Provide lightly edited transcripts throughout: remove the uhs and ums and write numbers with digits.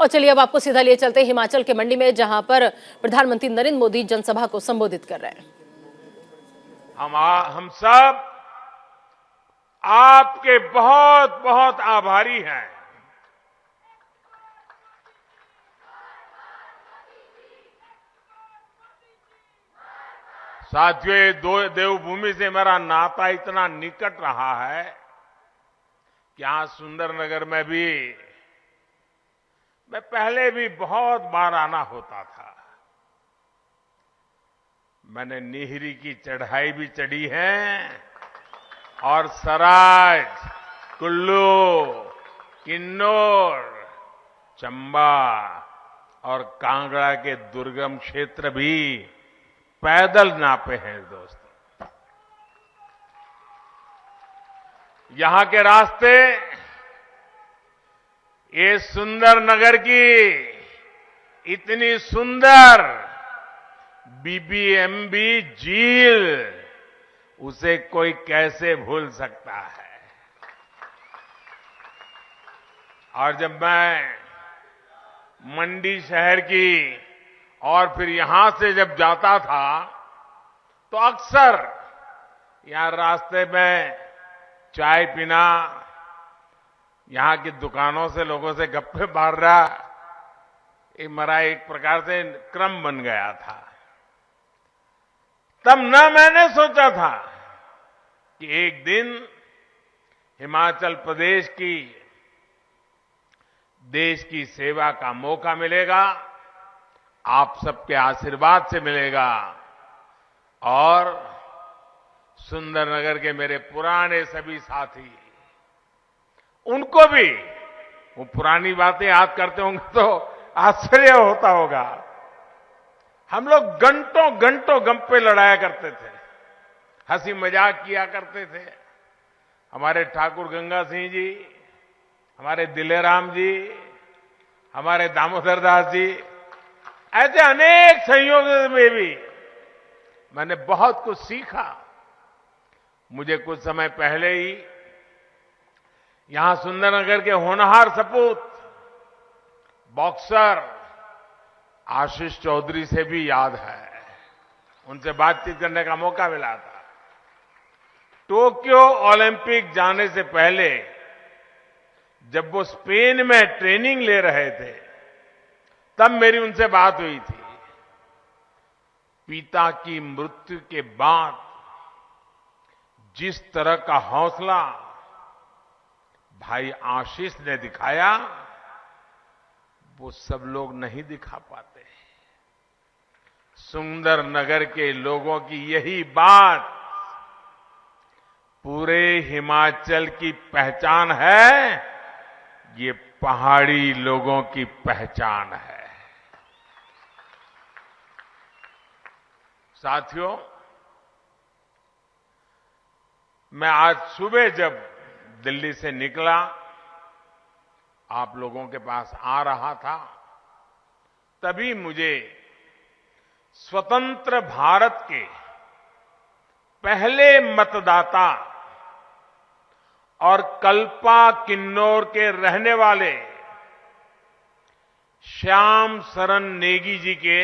और चलिए अब आपको सीधा लिए चलते हैं हिमाचल के मंडी में, जहां पर प्रधानमंत्री नरेंद्र मोदी जनसभा को संबोधित कर रहे हैं। हम सब आपके बहुत बहुत आभारी हैं। साथियों, ये देवभूमि से मेरा नाता इतना निकट रहा है कि यहां सुंदरनगर में भी मैं पहले भी बहुत बार आना होता था। मैंने नीहरी की चढ़ाई भी चढ़ी है और सराज, कुल्लू, किन्नौर, चंबा और कांगड़ा के दुर्गम क्षेत्र भी पैदल नापे हैं दोस्तों। यहां के रास्ते ये सुंदरनगर की इतनी सुंदर बीबीएमबी झील, उसे कोई कैसे भूल सकता है। और जब मैं मंडी शहर की और फिर यहां से जब जाता था तो अक्सर यहां रास्ते में चाय पीना, यहां की दुकानों से लोगों से गप्पे मारना, ये मेरा एक प्रकार से क्रम बन गया था। तब न मैंने सोचा था कि एक दिन हिमाचल प्रदेश की देश की सेवा का मौका मिलेगा, आप सबके आशीर्वाद से मिलेगा और सुंदरनगर के मेरे पुराने सभी साथी, उनको भी वो पुरानी बातें याद करते होंगे तो आश्चर्य होता होगा। हम लोग घंटों घंटों गप्पे लड़ाया करते थे, हंसी मजाक किया करते थे। हमारे ठाकुर गंगा सिंह जी, हमारे दिलेराम जी, हमारे दामोदर दास जी, ऐसे अनेक संयोगों में भी मैंने बहुत कुछ सीखा। मुझे कुछ समय पहले ही यहां सुंदरनगर के होनहार सपूत बॉक्सर आशीष चौधरी से भी याद है, उनसे बातचीत करने का मौका मिला था। टोक्यो ओलंपिक जाने से पहले जब वो स्पेन में ट्रेनिंग ले रहे थे, तब मेरी उनसे बात हुई थी। पिता की मृत्यु के बाद जिस तरह का हौसला भाई आशीष ने दिखाया, वो सब लोग नहीं दिखा पाते। सुंदरनगर के लोगों की यही बात पूरे हिमाचल की पहचान है, ये पहाड़ी लोगों की पहचान है। साथियों, मैं आज सुबह जब दिल्ली से निकला, आप लोगों के पास आ रहा था, तभी मुझे स्वतंत्र भारत के पहले मतदाता और कल्पा किन्नौर के रहने वाले श्याम शरण नेगी जी के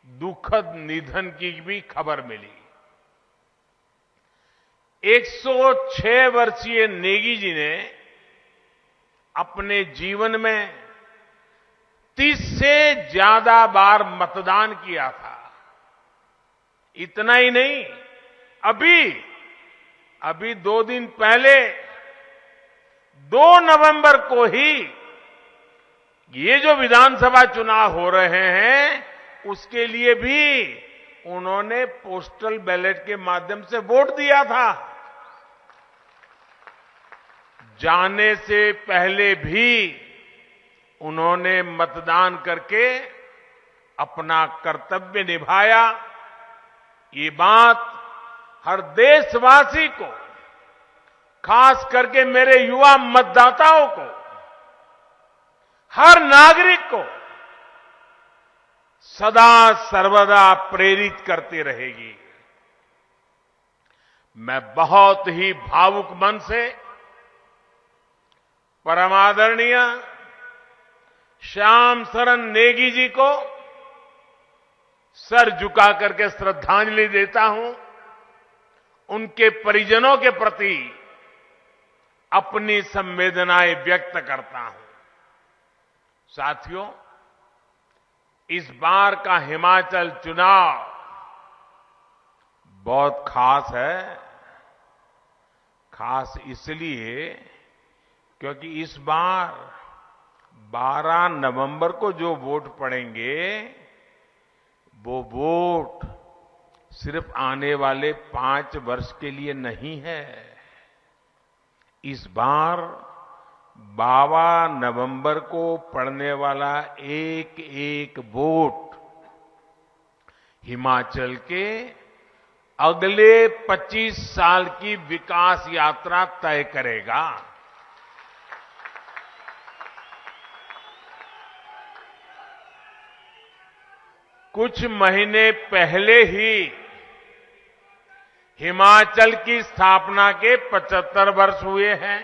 दुखद निधन की भी खबर मिली। 106 वर्षीय नेगी जी ने अपने जीवन में 30 से ज्यादा बार मतदान किया था। इतना ही नहीं, अभी 2 दिन पहले 2 नवंबर को ही ये जो विधानसभा चुनाव हो रहे हैं, उसके लिए भी उन्होंने पोस्टल बैलेट के माध्यम से वोट दिया था। जाने से पहले भी उन्होंने मतदान करके अपना कर्तव्य निभाया। ये बात हर देशवासी को, खास करके मेरे युवा मतदाताओं को, हर नागरिक को सदा सर्वदा प्रेरित करती रहेगी। मैं बहुत ही भावुक मन से परम आदरणीय श्याम शरण नेगी जी को सर झुका करके श्रद्धांजलि देता हूं। उनके परिजनों के प्रति अपनी संवेदनाएं व्यक्त करता हूं। साथियों, इस बार का हिमाचल चुनाव बहुत खास है। खास इसलिए क्योंकि इस बार 12 नवंबर को जो वोट पड़ेंगे वो वोट सिर्फ आने वाले 5 वर्ष के लिए नहीं है। इस बार 12 नवंबर को पड़ने वाला एक एक वोट हिमाचल के अगले 25 साल की विकास यात्रा तय करेगा। कुछ महीने पहले ही हिमाचल की स्थापना के 75 वर्ष हुए हैं।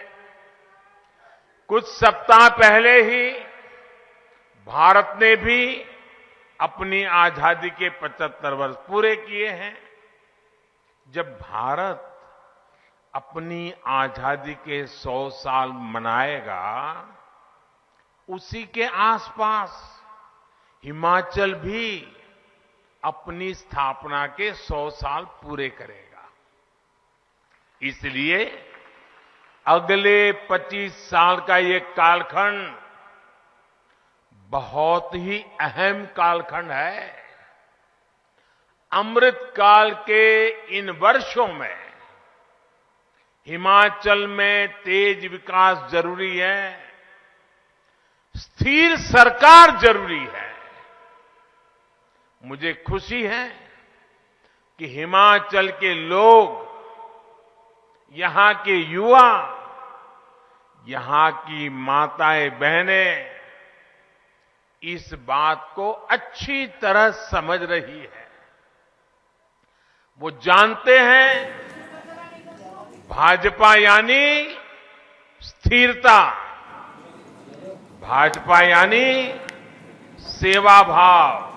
कुछ सप्ताह पहले ही भारत ने भी अपनी आजादी के 75 वर्ष पूरे किए हैं। जब भारत अपनी आजादी के 100 साल मनाएगा, उसी के आसपास हिमाचल भी अपनी स्थापना के 100 साल पूरे करेगा। इसलिए अगले 25 साल का ये कालखंड बहुत ही अहम कालखंड है। अमृत काल के इन वर्षों में हिमाचल में तेज विकास जरूरी है, स्थिर सरकार जरूरी है। मुझे खुशी है कि हिमाचल के लोग, यहां के युवा, यहां की माताएं बहनें इस बात को अच्छी तरह समझ रही है। वो जानते हैं भाजपा यानी स्थिरता, भाजपा यानी सेवा भाव,